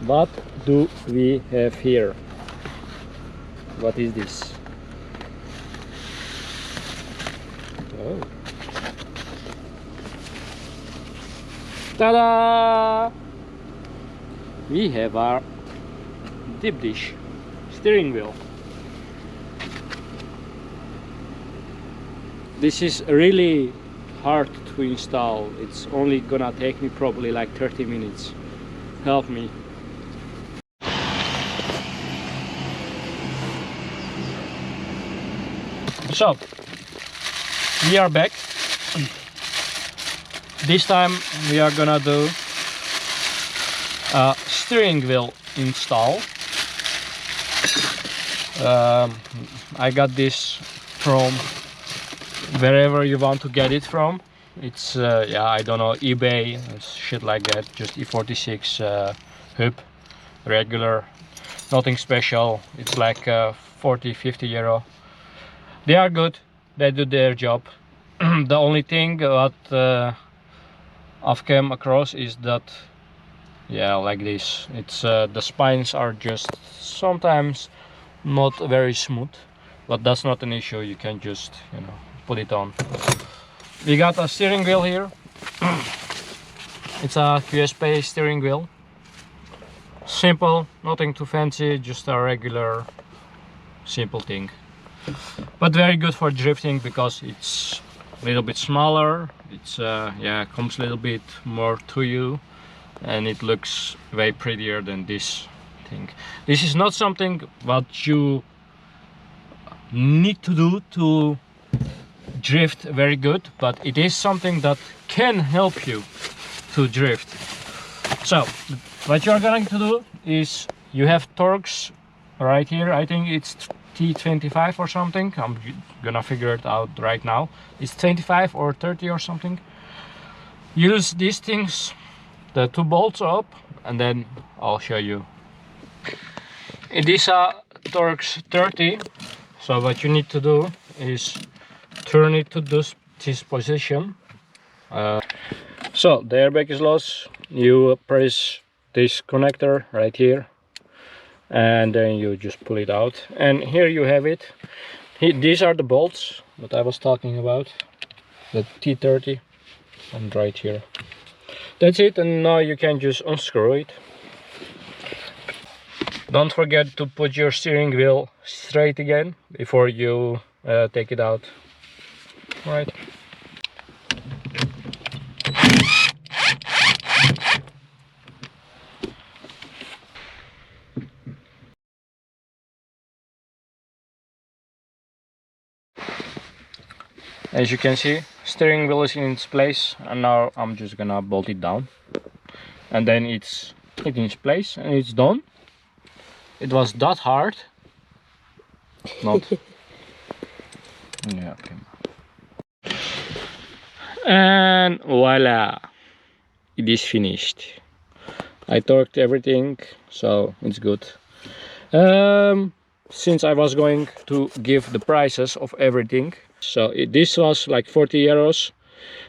what do we have here? What is this? Oh. Ta-da! We have our deep dish steering wheel. This is really hard to install. It's only gonna take me probably like 30 minutes. Help me. So we are back. This time we are gonna do a steering wheel install. I got this from wherever you want to get it from. It's yeah, I don't know, eBay, shit like that. Just E46 hub, regular, nothing special. It's like 40-50 euro. They are good, they do their job. The only thing that I've come across is that, yeah, like this, it's the spines are just sometimes not very smooth, but that's not an issue. You can just, you know, put it on. We got a steering wheel here. It's a QSP steering wheel. Simple, nothing too fancy, just a regular simple thing, but very good for drifting because it's a little bit smaller. It's yeah, comes a little bit more to you, and it looks way prettier than this thing. This is not something what you need to do to drift very good, but it is something that can help you to drift. So what you're going to do is, you have Torx right here. I think it's T25 or something. I'm gonna figure it out right now. It's 25 or 30 or something. Use these things, the two bolts up, and then I'll show you. It is a Torx 30. So what you need to do is turn it to this position. So the airbag is loose. You press this connector right here, and then you just pull it out, and here you have it. These are the bolts that I was talking about, the T30, and right here. That's it, and now you can just unscrew it. Don't forget to put your steering wheel straight again before you take it out. Right. As you can see, steering wheel is in its place, and now I'm just gonna bolt it down, and then it's in its place and it's done. It was that hard. Not. Yeah, okay. And voila, it is finished. I torqued everything, so it's good. Since I was going to give the prices of everything, so this was like 40 euros,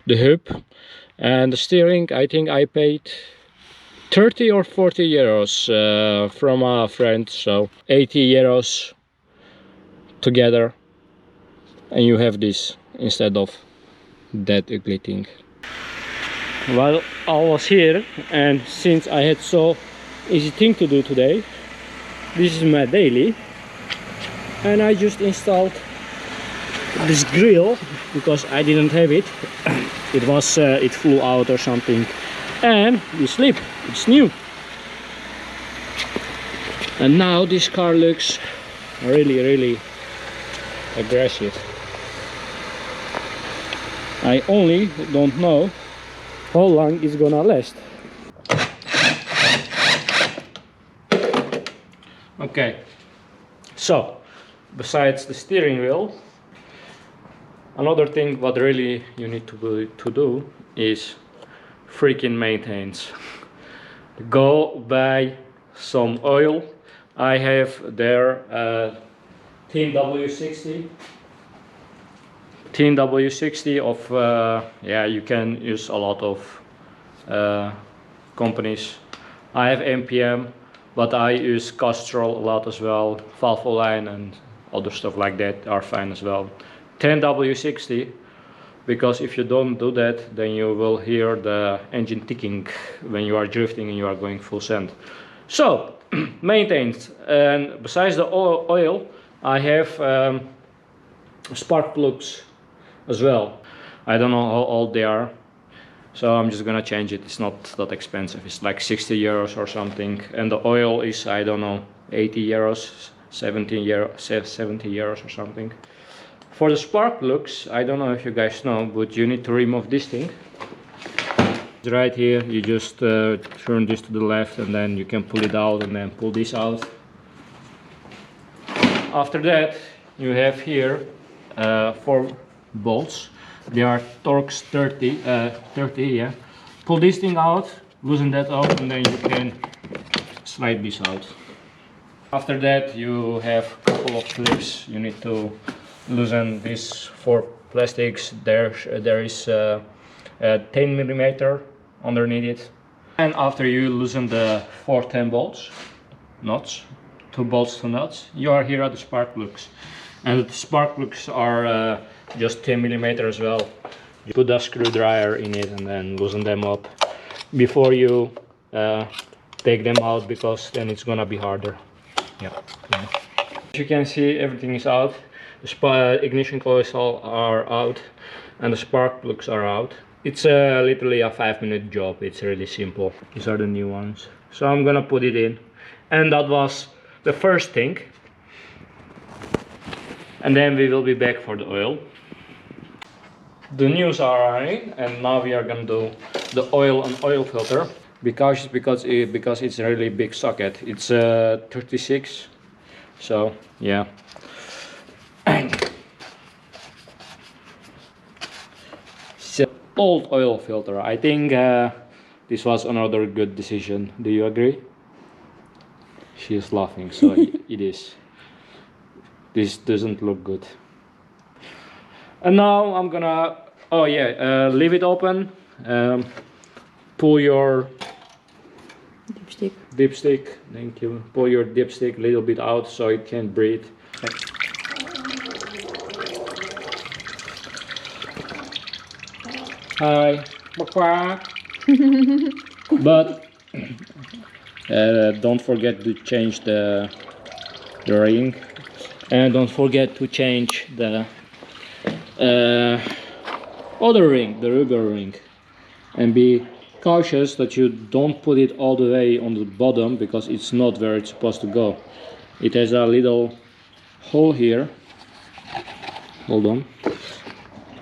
the hub, and the steering, I think I paid 30 or 40 euros from a friend, so 80 euros together, and you have this instead of that ugly thing. Well, I was here, and since I had so easy thing to do today, this is my daily, and I just installed this grill because I didn't have it. It was it flew out or something, and this slip, it's new. And now this car looks really aggressive. I only don't know how long it's gonna last. Okay, so besides the steering wheel, another thing what really you need to do is freaking maintenance. Go buy some oil. I have there tin W60 of yeah, you can use a lot of companies. I have MPM. but I use Castrol a lot as well. Valvoline and other stuff like that are fine as well. 10W60, because if you don't do that, then you will hear the engine ticking when you are drifting and you are going full send. So, maintenance, and besides the oil, I have spark plugs as well. I don't know how old they are, so I'm just gonna change it. It's not that expensive, it's like 60 euros or something, and the oil is, I don't know, 80 euros, 70 euros or something. For the spark plugs, I don't know if you guys know, but you need to remove this thing. Right here, you just turn this to the left and then you can pull it out and then pull this out. After that, you have here 4 bolts. They are Torx 30, yeah. Pull this thing out, loosen that up, and then you can slide this out. After that, you have a couple of clips. You need to loosen these 4 plastics. There is a 10 millimeter underneath it. And after you loosen the 4 10 bolts, nuts, 2 bolts to nuts, you are here at the spark plugs. And the spark plugs are just 10 millimeter as well. You put a screwdriver in it and then loosen them up before you take them out, because then it's gonna be harder. Yeah. As you can see, everything is out. The ignition coils are out and the spark plugs are out. It's literally a 5-minute job. It's really simple. These are the new ones. So I'm gonna put it in. And that was the first thing. And then we will be back for the oil. The news are in, and now we are gonna do the oil and oil filter. Because it's a really big socket. It's 36. So yeah. Old oil filter. I think this was another good decision. Do you agree? She is laughing, so it is. This doesn't look good. And now I'm gonna, leave it open. Pull your dipstick. Thank you. Pull your dipstick a little bit out so it can breathe. Hi, but don't forget to change the ring, and don't forget to change the other ring, the rubber ring, and be cautious that you don't put it all the way on the bottom, because it's not where it's supposed to go. It has a little hole here. Hold on.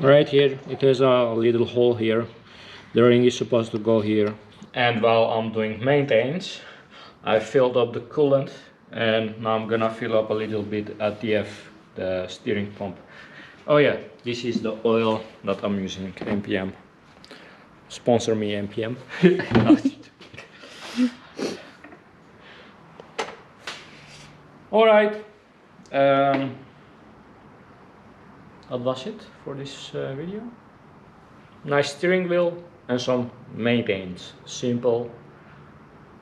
Right here, it has a little hole here. The ring is supposed to go here. And while I'm doing maintenance, I filled up the coolant, and now I'm gonna fill up a little bit at the steering pump. Oh yeah, this is the oil that I'm using, MPM. Sponsor me, MPM. Alright. That was it for this video. Nice steering wheel and some maintenance. Simple,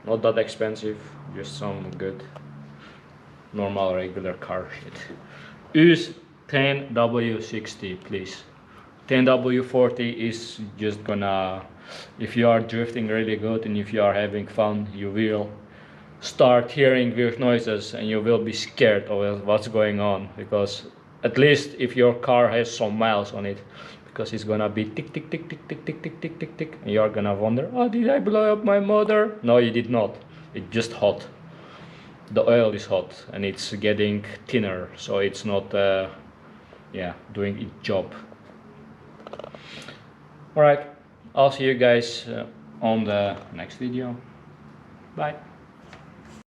not that expensive, just some good normal regular car shit. Use 10W60 please. 10W40 is just gonna, if you are drifting really good and if you are having fun, you will start hearing weird noises and you will be scared of what's going on, because at least if your car has some miles on it, because it's gonna be tick tick tick tick tick tick tick tick tick tick, and you're gonna wonder, oh, did I blow up my motor? No, you did not. It's just hot. The oil is hot and it's getting thinner, so it's not doing its job. Alright, I'll see you guys on the next video. Bye.